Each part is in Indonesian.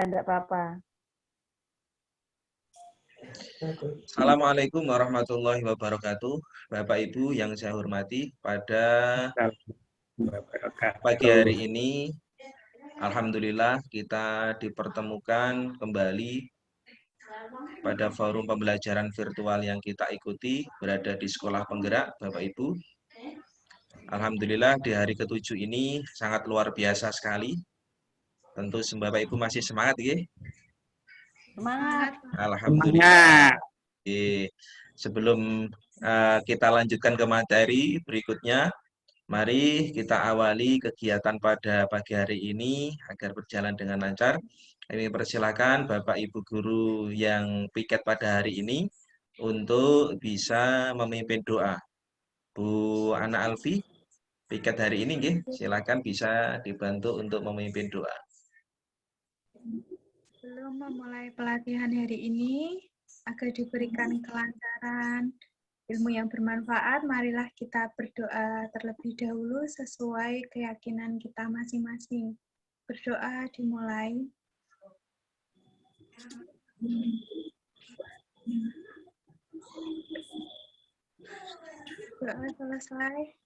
enggak apa-apa. Assalamualaikum warahmatullahi wabarakatuh. Bapak Ibu yang saya hormati, pada pagi hari ini alhamdulillah kita dipertemukan kembali pada forum pembelajaran virtual yang kita ikuti berada di Sekolah Penggerak Bapak Ibu. Alhamdulillah di hari ke-7 ini sangat luar biasa sekali. Tentu Bapak Ibu masih semangat ya? Semangat. Alhamdulillah. Sebelum kita lanjutkan ke materi berikutnya, mari kita awali kegiatan pada pagi hari ini agar berjalan dengan lancar. Kami persilakan Bapak Ibu guru yang piket pada hari ini untuk bisa memimpin doa. Bu Ana Alfi, piket hari ini nggih, silakan bisa dibantu untuk memimpin doa. Sebelum memulai pelatihan hari ini, agar diberikan kelancaran, ilmu yang bermanfaat, marilah kita berdoa terlebih dahulu sesuai keyakinan kita masing-masing. Berdoa dimulai. Doa selesai.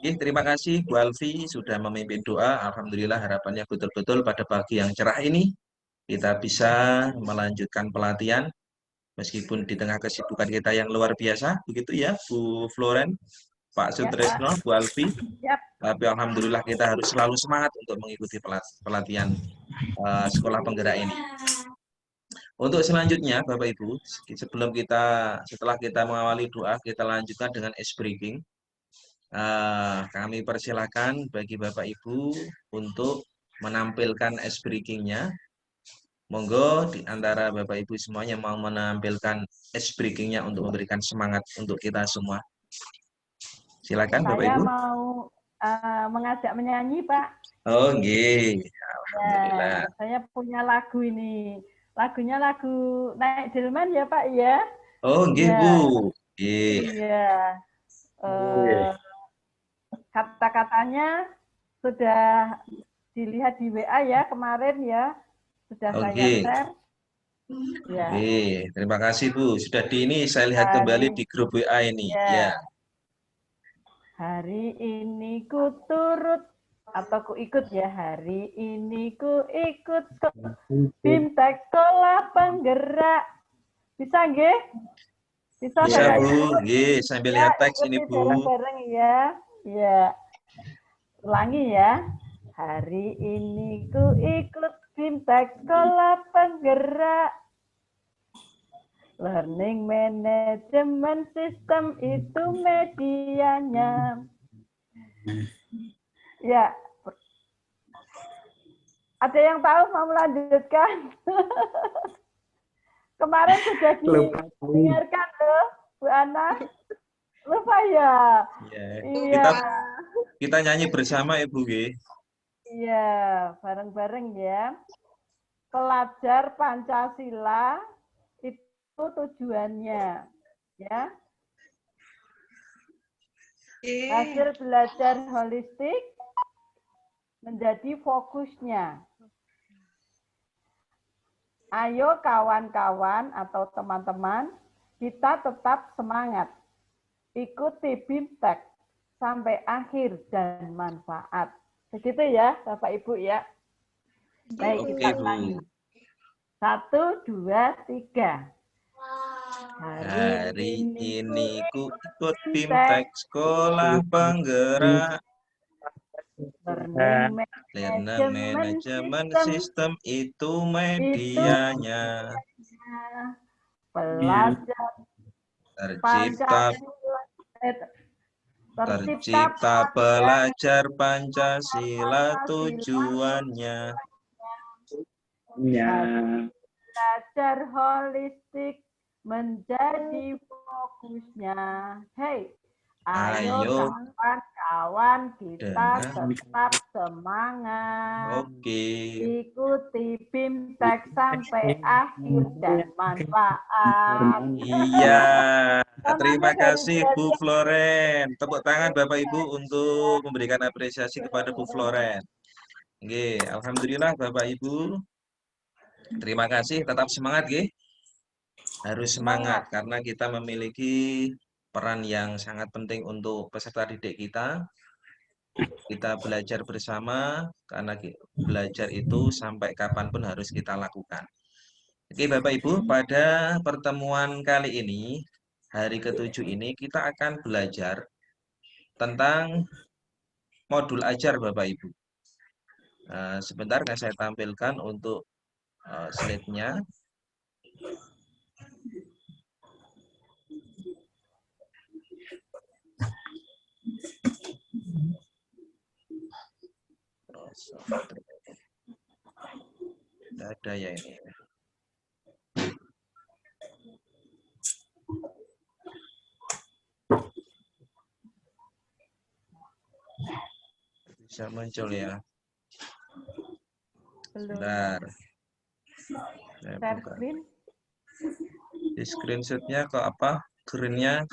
Terima kasih Bu Alfi sudah memimpin doa. Alhamdulillah harapannya betul-betul pada pagi yang cerah ini kita bisa melanjutkan pelatihan meskipun di tengah kesibukan kita yang luar biasa, begitu ya Bu Floren, Pak Sutresno, Bu Alfi. Tapi alhamdulillah kita harus selalu semangat untuk mengikuti pelatihan Sekolah Penggerak ini. Untuk selanjutnya Bapak Ibu, setelah kita mengawali doa, kita lanjutkan dengan ice breaking. Kami persilakan bagi Bapak Ibu untuk menampilkan ice breaking-nya. Monggo di antara Bapak Ibu semuanya mau menampilkan ice breaking-nya untuk memberikan semangat untuk kita semua. Silakan Bapak Ibu. Saya mau mengajak menyanyi, Pak. Oh, nggih. Alhamdulillah. Ya, saya punya lagu ini. Lagunya lagu Naik Delman ya, Pak ya. Oh, nggih, ya. Bu. Iya. Kata-katanya sudah dilihat di WA ya kemarin ya, sudah saya share. Ya. Terima kasih Bu. Sudah saya lihat kembali di grup WA ini. Ya. Hari ini ku turut atau ku ikut ya, hari ini ku ikut Bimtek Sekolah Penggerak. Bisa nggih? Bisa Bu, nggih, sambil lihat teks ini Bu. Bareng-bareng ya. Ya. Ulangi ya. Hari ini ku ikut Bimtek Sekolah Penggerak. Learning Management System itu medianya. Ya. Ada yang tahu mau melanjutkan? Kemarin sudah didengarkan loh, Bu Ana. Lupa ya? Iya. Kita nyanyi bersama Ibu G. Iya, bareng-bareng ya. Pelajar Pancasila itu tujuannya, ya. Hasil belajar holistik menjadi fokusnya. Ayo kawan-kawan atau teman-teman, kita tetap semangat. Ikuti Bimtek sampai akhir dan manfaat. Begitu ya, Bapak Ibu ya. Baik, kita ulangi. 1, 2, 3. Hari ini ku ikut Bimtek Sekolah Penggerak. Learning Management System itu medianya. Pelajar tercipta pelajar Pancasila tujuannya. Belajar holistik menjadi fokusnya. Hey, ayo kawan-kawan kita tetap semangat. Ikuti Bimtek sampai akhir dan manfaat. Iya, terima kasih Bu Floren. Tepuk tangan Bapak Ibu untuk memberikan apresiasi kepada Bu Floren. Nggih, alhamdulillah Bapak Ibu. Terima kasih, tetap semangat nggih. Harus semangat karena kita memiliki peran yang sangat penting untuk peserta didik kita. Kita belajar bersama karena belajar itu sampai kapanpun harus kita lakukan. Oke Bapak Ibu, pada pertemuan kali ini, hari ke-7 ini kita akan belajar tentang modul ajar Bapak Ibu. Sebentar saya tampilkan untuk slide-nya. Tidak ada ya ini. Bisa muncul ya. Bentar. Saya Share buka. screen. Di screenshot-nya kok apa? Screen-nya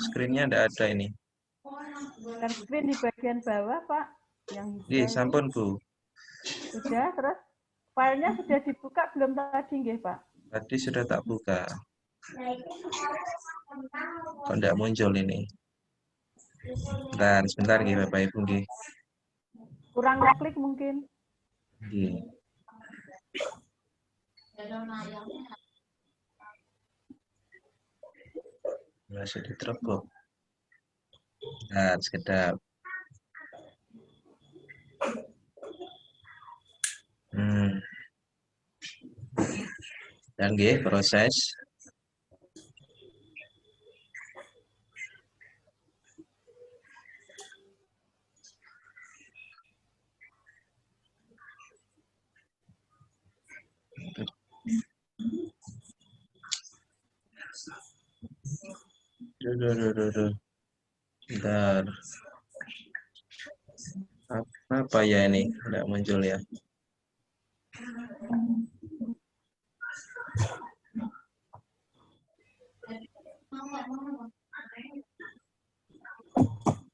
tidak ada ini. Share screen di bagian bawah, Pak. Yang Nggih, hijau itu. sampun Bu. Sudah, terus filenya sudah dibuka belum tadi, nggih, Pak? Tadi sudah tak buka. Kok tidak muncul ini? Bentar, sebentar nggih Bapak Ibu nggih. Kurang ngeklik mungkin. Nggih. Masih diterbok. Nah, sekedap. Dan nggih proses. Bentar. Apa ya ini? Tidak muncul ya.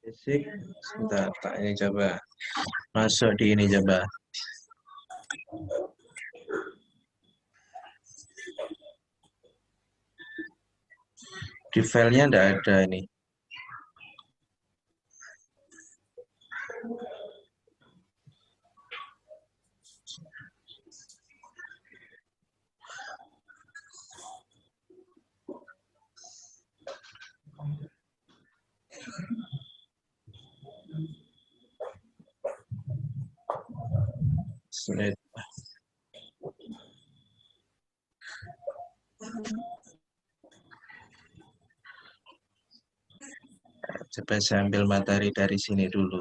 Basic. Sebentar, Pak. Ini coba. Masuk di ini coba. Di filenya tidak ada ini. Sulit. Coba saya ambil materi dari sini dulu.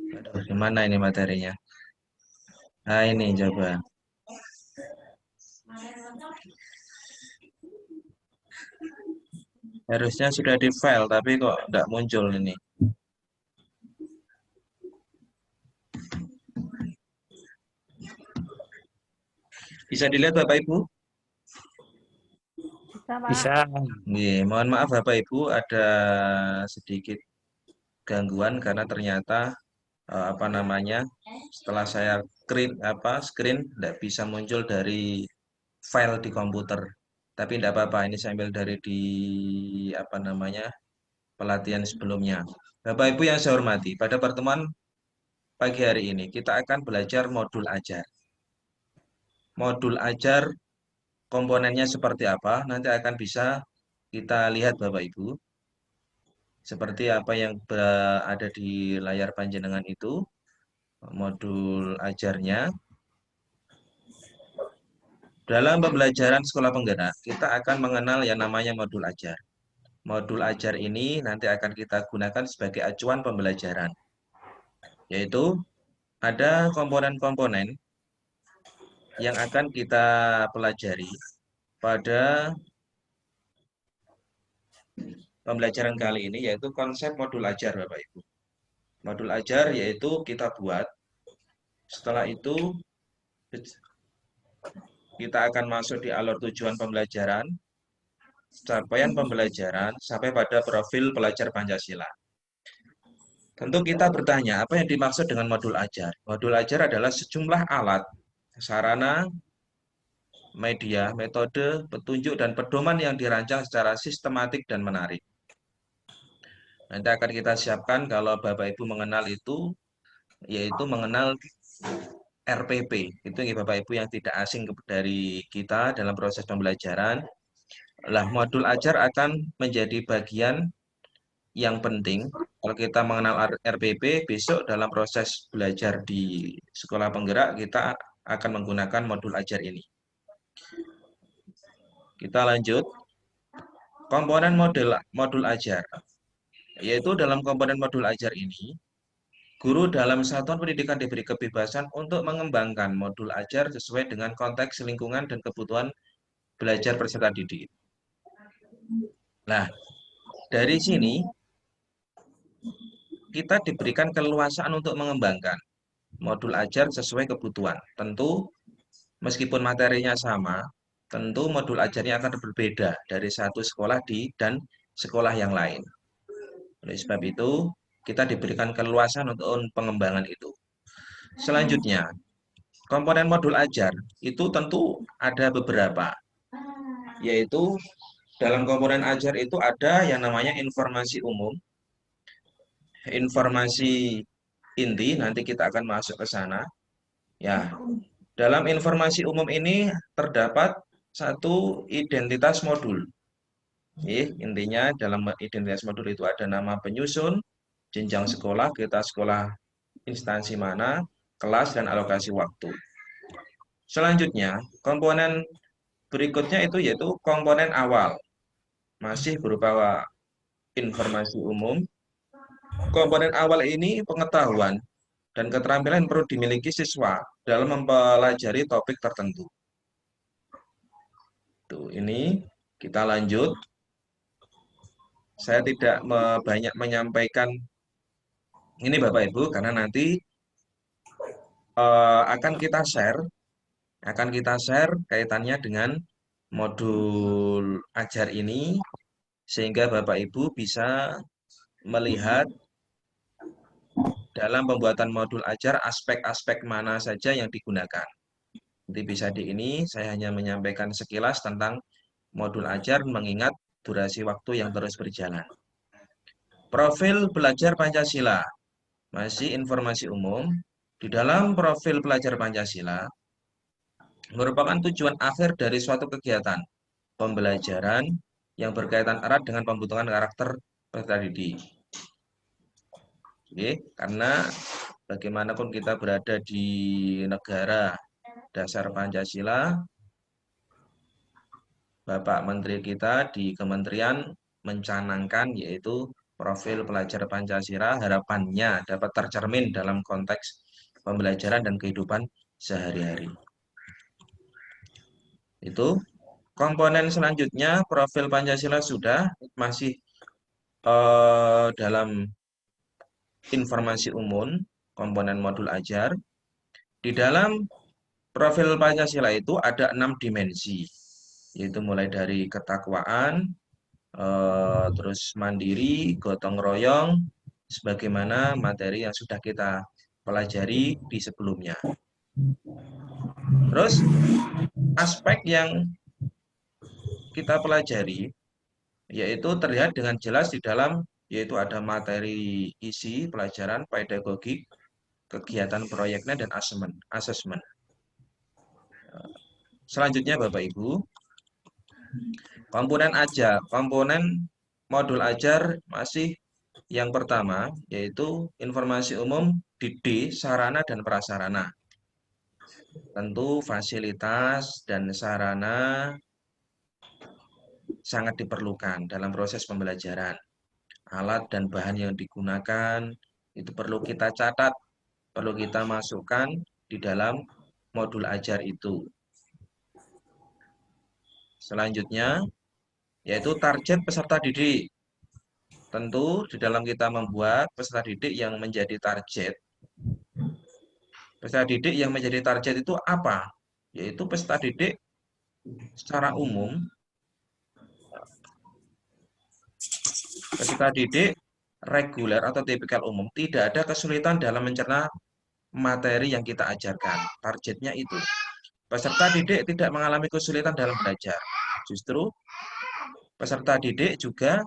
Aduh, gimana ini materinya? Nah, ini coba. Harusnya sudah di file, tapi kok tidak muncul ini. Bisa dilihat Bapak Ibu? Bisa, Pak. Bisa. Nih, mohon maaf Bapak Ibu, ada sedikit gangguan karena ternyata setelah saya screen tidak bisa muncul dari file di komputer. Tapi tidak apa-apa, ini saya ambil dari di pelatihan sebelumnya. Bapak Ibu yang saya hormati, pada pertemuan pagi hari ini kita akan belajar modul ajar. Modul ajar komponennya seperti apa, nanti akan bisa kita lihat Bapak Ibu. Seperti apa yang ada di layar panjenengan itu, modul ajarnya. Dalam pembelajaran sekolah penggerak, kita akan mengenal yang namanya modul ajar. Modul ajar ini nanti akan kita gunakan sebagai acuan pembelajaran. Yaitu ada komponen-komponen yang akan kita pelajari pada pembelajaran kali ini, yaitu konsep modul ajar, Bapak Ibu. Modul ajar yaitu kita buat, setelah itu kita akan masuk di alur tujuan pembelajaran, capaian pembelajaran, sampai pada profil pelajar Pancasila. Tentu kita bertanya, apa yang dimaksud dengan modul ajar? Modul ajar adalah sejumlah alat, sarana, media, metode, petunjuk, dan pedoman yang dirancang secara sistematik dan menarik. Nanti akan kita siapkan kalau Bapak Ibu mengenal itu, yaitu mengenal RPP. Itu ya Bapak Ibu yang tidak asing dari kita dalam proses pembelajaran. Lah, modul ajar akan menjadi bagian yang penting. Kalau kita mengenal RPP, besok dalam proses belajar di sekolah penggerak, kita akan menggunakan modul ajar ini. Kita lanjut. Komponen modul ajar. Yaitu dalam komponen modul ajar ini, guru dalam satuan pendidikan diberi kebebasan untuk mengembangkan modul ajar sesuai dengan konteks lingkungan dan kebutuhan belajar peserta didik. Nah, dari sini kita diberikan keleluasaan untuk mengembangkan modul ajar sesuai kebutuhan. Tentu, meskipun materinya sama, tentu modul ajarnya akan berbeda dari satu sekolah dan sekolah yang lain. Oleh sebab itu, kita diberikan keleluasaan untuk pengembangan itu. Selanjutnya, komponen modul ajar itu tentu ada beberapa, yaitu dalam komponen ajar itu ada yang namanya informasi umum, informasi inti, nanti kita akan masuk ke sana. Ya, dalam informasi umum ini terdapat satu identitas modul. Intinya dalam identitas modul itu ada nama penyusun, jenjang sekolah, kita sekolah instansi mana, kelas, dan alokasi waktu. Selanjutnya, komponen berikutnya itu yaitu komponen awal. Masih berupa informasi umum. Komponen awal ini pengetahuan dan keterampilan yang perlu dimiliki siswa dalam mempelajari topik tertentu. Tuh, ini kita lanjut. Saya tidak banyak menyampaikan ini Bapak Ibu karena nanti akan kita share kaitannya dengan modul ajar ini sehingga Bapak Ibu bisa melihat dalam pembuatan modul ajar aspek-aspek mana saja yang digunakan. Nanti bisa di ini saya hanya menyampaikan sekilas tentang modul ajar mengingat durasi waktu yang terus berjalan. Profil belajar Pancasila. Masih informasi umum. Di dalam profil pelajar Pancasila merupakan tujuan akhir dari suatu kegiatan pembelajaran yang berkaitan erat dengan pembentukan karakter peserta didik. Oke, karena bagaimanapun kita berada di negara dasar Pancasila, Bapak Menteri kita di kementerian mencanangkan yaitu profil pelajar Pancasila harapannya dapat tercermin dalam konteks pembelajaran dan kehidupan sehari-hari. Itu komponen selanjutnya profil Pancasila sudah masih dalam informasi umum komponen modul ajar. Di dalam profil Pancasila itu ada 6 dimensi, yaitu mulai dari ketakwaan, terus mandiri, gotong royong, sebagaimana materi yang sudah kita pelajari di sebelumnya. Terus aspek yang kita pelajari yaitu terlihat dengan jelas di dalam, yaitu ada materi isi pelajaran, pedagogik, kegiatan proyeknya, dan asesmen. Selanjutnya Bapak Ibu, komponen modul ajar masih yang pertama, yaitu informasi umum di D, sarana dan prasarana. Tentu fasilitas dan sarana sangat diperlukan dalam proses pembelajaran. Alat dan bahan yang digunakan itu perlu kita catat, perlu kita masukkan di dalam modul ajar itu. Selanjutnya, yaitu target peserta didik. Tentu di dalam kita membuat peserta didik yang menjadi target. Peserta didik yang menjadi target itu apa? Yaitu peserta didik secara umum, peserta didik reguler atau tipikal umum, tidak ada kesulitan dalam mencerna materi yang kita ajarkan. Targetnya itu. Peserta didik tidak mengalami kesulitan dalam belajar. Justru peserta didik juga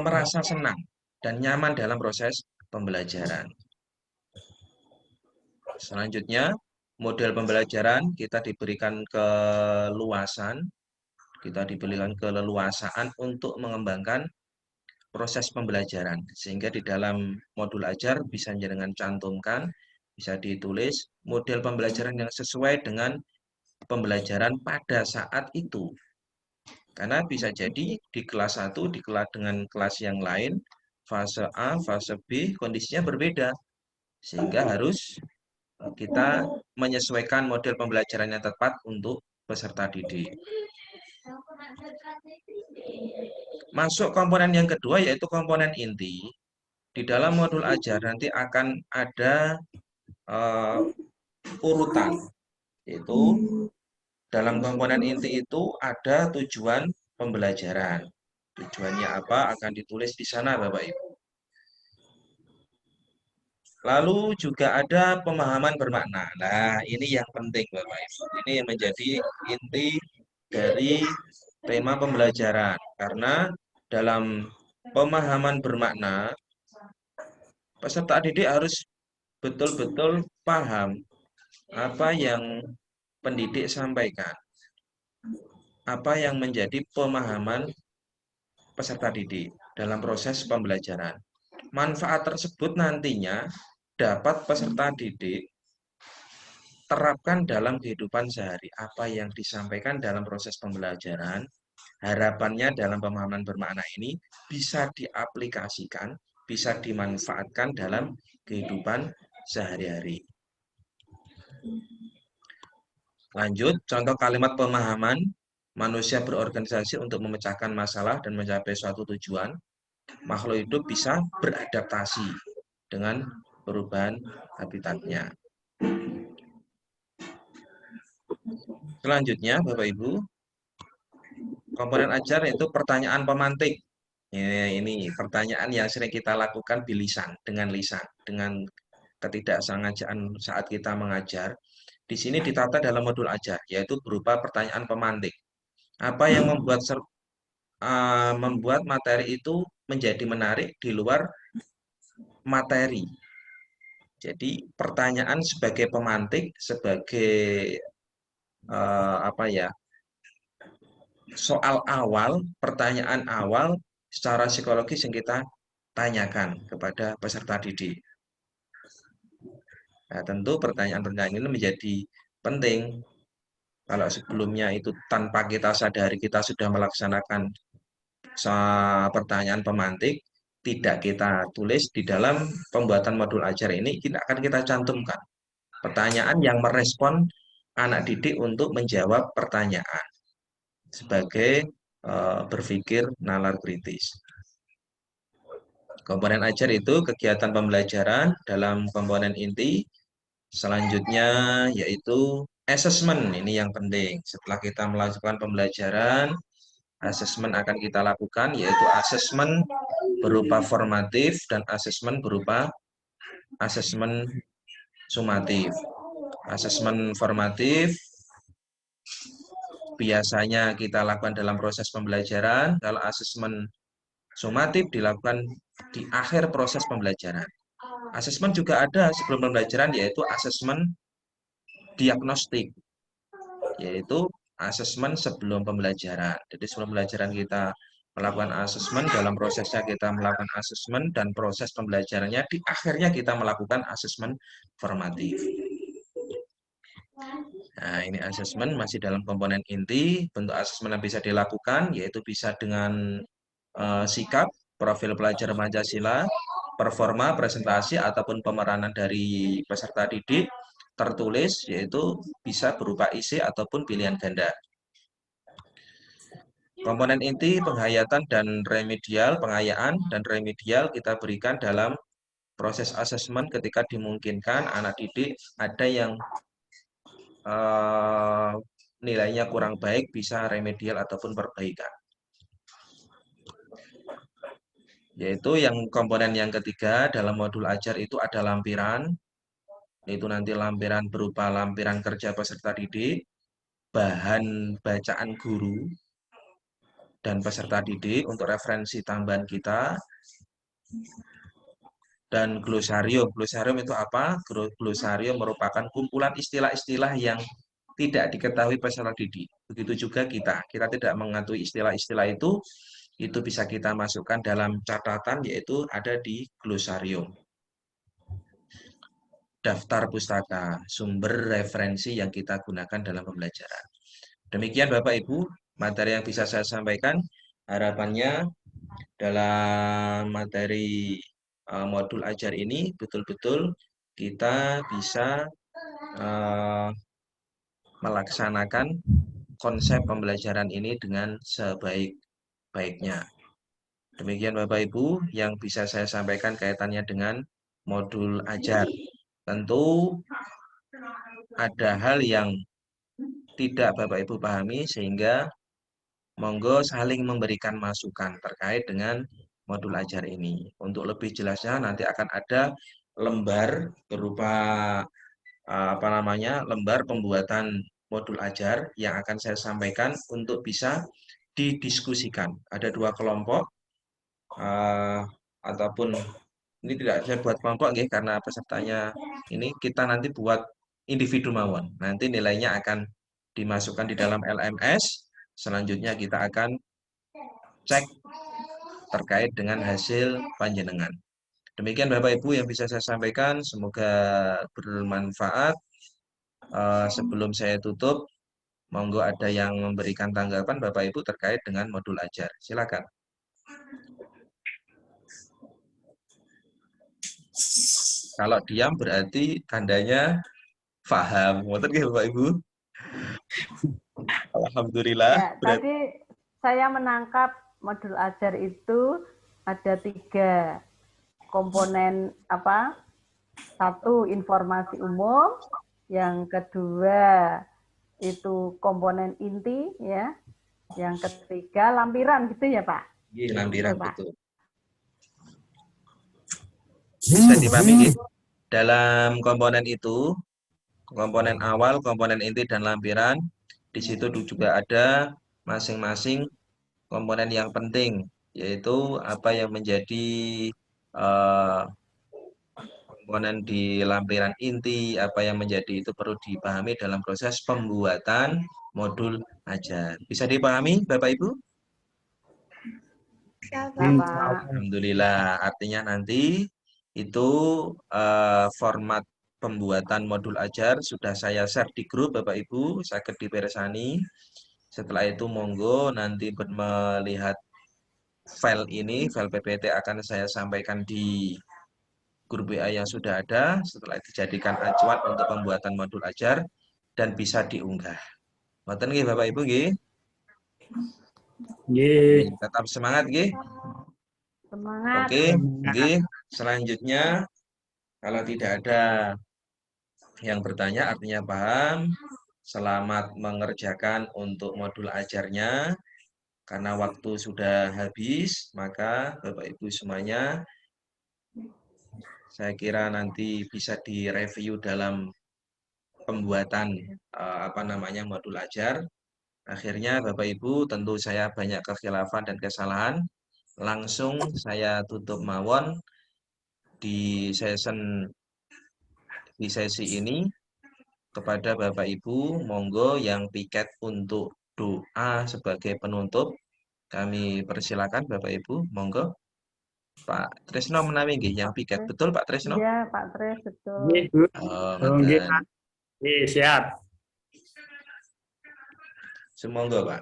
merasa senang dan nyaman dalam proses pembelajaran. Selanjutnya, model pembelajaran kita diberikan keleluasaan untuk mengembangkan proses pembelajaran. Sehingga di dalam modul ajar bisa dengan cantumkan, bisa ditulis model pembelajaran yang sesuai dengan pembelajaran pada saat itu. Karena bisa jadi di kelas 1, di kelas dengan kelas yang lain, fase A, fase B, kondisinya berbeda. Sehingga harus kita menyesuaikan model pembelajaran yang tepat untuk peserta didik. Masuk komponen yang kedua, yaitu komponen inti. Di dalam modul ajar nanti akan ada urutan, yaitu dalam komponen inti itu ada tujuan pembelajaran. Tujuannya apa akan ditulis di sana, Bapak Ibu. Lalu juga ada pemahaman bermakna. Nah, ini yang penting, Bapak Ibu. Ini yang menjadi inti dari tema pembelajaran. Karena dalam pemahaman bermakna, peserta didik harus betul-betul paham apa yang pendidik sampaikan. Apa yang menjadi pemahaman peserta didik dalam proses pembelajaran. Manfaat tersebut nantinya dapat peserta didik terapkan dalam kehidupan sehari. Apa yang disampaikan dalam proses pembelajaran, harapannya dalam pemahaman bermakna ini bisa diaplikasikan, bisa dimanfaatkan dalam kehidupan sehari-hari. Lanjut, contoh kalimat pemahaman. Manusia berorganisasi untuk memecahkan masalah dan mencapai suatu tujuan. Makhluk hidup bisa beradaptasi dengan perubahan habitatnya. Selanjutnya, Bapak Ibu, komponen ajar yaitu pertanyaan pemantik. Ini pertanyaan yang sering kita lakukan bilisan, dengan lisan, dengan ketidaksengajaan saat kita mengajar. Di sini ditata dalam modul ajar, yaitu berupa pertanyaan pemantik. Apa yang membuat materi itu menjadi menarik di luar materi. Jadi pertanyaan sebagai pemantik, sebagai soal awal, pertanyaan awal secara psikologis yang kita tanyakan kepada peserta didik. Nah, tentu pertanyaan-pertanyaan ini menjadi penting. Kalau sebelumnya itu tanpa kita sadari kita sudah melaksanakan pertanyaan pemantik, tidak kita tulis di dalam pembuatan modul ajar ini, akan kita cantumkan pertanyaan yang merespon anak didik untuk menjawab pertanyaan sebagai berpikir nalar kritis. Komponen ajar itu kegiatan pembelajaran dalam komponen inti. Selanjutnya yaitu assessment, ini yang penting. Setelah kita melakukan pembelajaran, asesmen akan kita lakukan, yaitu asesmen berupa formatif dan asesmen berupa asesmen sumatif. Asesmen formatif biasanya kita lakukan dalam proses pembelajaran, kalau asesmen sumatif dilakukan di akhir proses pembelajaran. Asesmen juga ada sebelum pembelajaran, yaitu asesmen diagnostik, yaitu asesmen sebelum pembelajaran. Jadi sebelum pembelajaran kita melakukan asesmen, dalam prosesnya kita melakukan asesmen, dan proses pembelajarannya di akhirnya kita melakukan asesmen formatif. Nah, ini asesmen masih dalam komponen inti. Bentuk asesmen yang bisa dilakukan yaitu bisa dengan sikap, profil pelajar Pancasila, performa, presentasi, ataupun pemeranan dari peserta didik, tertulis, yaitu bisa berupa isi ataupun pilihan ganda. Komponen inti, penghayatan dan remedial, pengayaan dan remedial kita berikan dalam proses asesmen ketika dimungkinkan anak didik ada yang nilainya kurang baik, bisa remedial ataupun perbaikan. Yaitu yang komponen yang ketiga dalam modul ajar itu ada lampiran, itu nanti lampiran berupa lampiran kerja peserta didik, bahan bacaan guru dan peserta didik untuk referensi tambahan kita, dan glosarium. Glosarium itu apa? Glosarium merupakan kumpulan istilah-istilah yang tidak diketahui peserta didik. Begitu juga kita tidak mengetahui istilah-istilah itu bisa kita masukkan dalam catatan, yaitu ada di glosarium. Daftar pustaka, sumber referensi yang kita gunakan dalam pembelajaran. Demikian Bapak Ibu, materi yang bisa saya sampaikan. Harapannya dalam materi modul ajar ini betul-betul kita bisa melaksanakan konsep pembelajaran ini dengan sebaik-baiknya. Demikian Bapak Ibu yang bisa saya sampaikan kaitannya dengan modul ajar. Tentu ada hal yang tidak Bapak Ibu pahami, sehingga monggo saling memberikan masukan terkait dengan modul ajar ini. Untuk lebih jelasnya nanti akan ada lembar berupa lembar pembuatan modul ajar yang akan saya sampaikan untuk bisa didiskusikan. Ada 2 kelompok ataupun ini tidak saya buat kelompok karena pesertanya ini kita nanti buat individu mawon. Nanti nilainya akan dimasukkan di dalam LMS. Selanjutnya kita akan cek terkait dengan hasil panjenengan. Demikian Bapak Ibu yang bisa saya sampaikan, semoga bermanfaat. Sebelum saya tutup, monggo ada yang memberikan tanggapan Bapak Ibu terkait dengan modul ajar. Silakan. Kalau diam berarti tandanya paham. Ngoten nggih Bapak Ibu? Alhamdulillah. Ya, tadi saya menangkap modul ajar itu ada 3 komponen apa? 1 informasi umum, yang kedua itu komponen inti ya, yang ketiga lampiran gitu ya Pak? Iya, lampiran betul. Bisa dipahami dalam komponen itu, komponen awal, komponen inti dan lampiran. Di situ juga ada masing-masing komponen yang penting, yaitu apa yang menjadi komponen di lampiran inti, apa yang menjadi itu perlu dipahami dalam proses pembuatan modul ajar. Bisa dipahami Bapak Ibu? Alhamdulillah. Artinya nanti itu format pembuatan modul ajar sudah saya share di grup Bapak Ibu, saged dipirsani. Setelah itu monggo nanti melihat file ini, file PPT akan saya sampaikan di grup WA yang sudah ada, setelah dijadikan acuan untuk pembuatan modul ajar dan bisa diunggah. Ngoten nggih Bapak Ibu nggih? Nggih. Tetap semangat nggih. Semangat. Oke, nggih. Selanjutnya kalau tidak ada yang bertanya artinya paham. Selamat mengerjakan untuk modul ajarnya. Karena waktu sudah habis, maka Bapak Ibu semuanya saya kira nanti bisa direview dalam pembuatan modul ajar. Akhirnya Bapak Ibu, tentu saya banyak kekhilafan dan kesalahan. Langsung saya tutup mawon di sesi ini. Kepada Bapak Ibu, monggo yang piket untuk doa sebagai penutup, kami persilakan Bapak Ibu, monggo. Pak Tresno menawi nggih yang piket, betul Pak Tresno? Iya Pak Tres, betul. Nggih, Bu. Oh, Nggih, siap. Semoga Pak.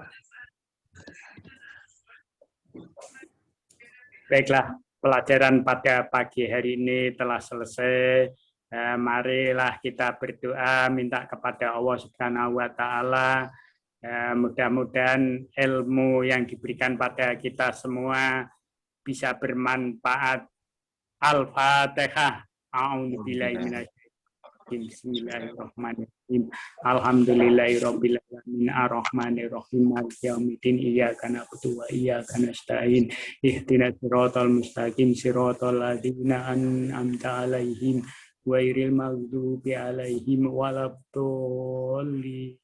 Baiklah, pelajaran pada pagi hari ini telah selesai. Marilah kita berdoa, minta kepada Allah Subhanahu wa Ta'ala. Mudah-mudahan ilmu yang diberikan pada kita semua bisa bermanfaat. Al-Fatihah. A'udzubillahi minasyaitonir rajim. Bismillahirrahmanirrahim. Alhamdulillahirabbil alamin arrahmanir rahim maliki yaumiddin iyyaka na'budu wa iyyaka nasta'in ihdinas siratal mustaqim siratal ladzina an'amta 'alaihim ghairil maghdubi 'alaihim waladdallin.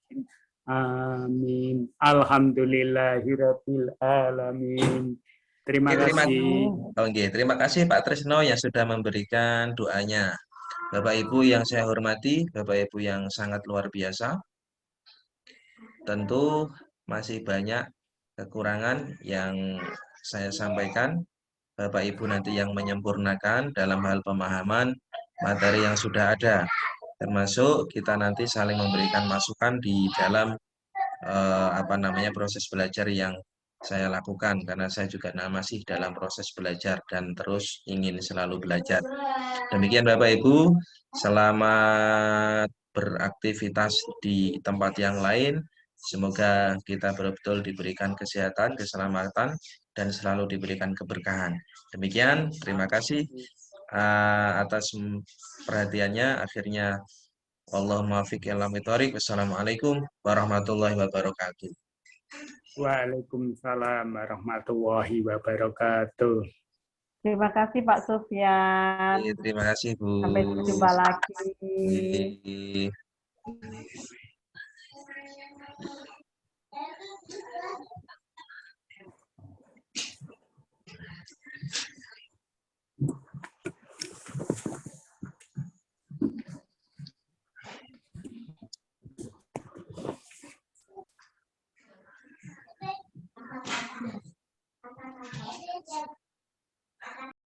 Amin. Alhamdulillahirabbil alamin. Terima kasih. Oke, terima kasih Pak Tresno yang sudah memberikan doanya. Bapak Ibu yang saya hormati, Bapak Ibu yang sangat luar biasa. Tentu masih banyak kekurangan yang saya sampaikan. Bapak Ibu nanti yang menyempurnakan dalam hal pemahaman materi yang sudah ada. Termasuk kita nanti saling memberikan masukan di dalam proses belajar yang saya lakukan, karena saya juga masih dalam proses belajar dan terus ingin selalu belajar. Demikian Bapak Ibu, selamat beraktivitas di tempat yang lain. Semoga kita betul-betul diberikan kesehatan, keselamatan, dan selalu diberikan keberkahan. Demikian, terima kasih atas perhatiannya. Akhirnya, Wallahumma muwaffiq ila aqwamit thoriq. Wassalamualaikum warahmatullahi wabarakatuh. Waalaikumsalam warahmatullahi wabarakatuh. Terima kasih Pak Sufyan. Terima kasih Bu. Sampai jumpa lagi.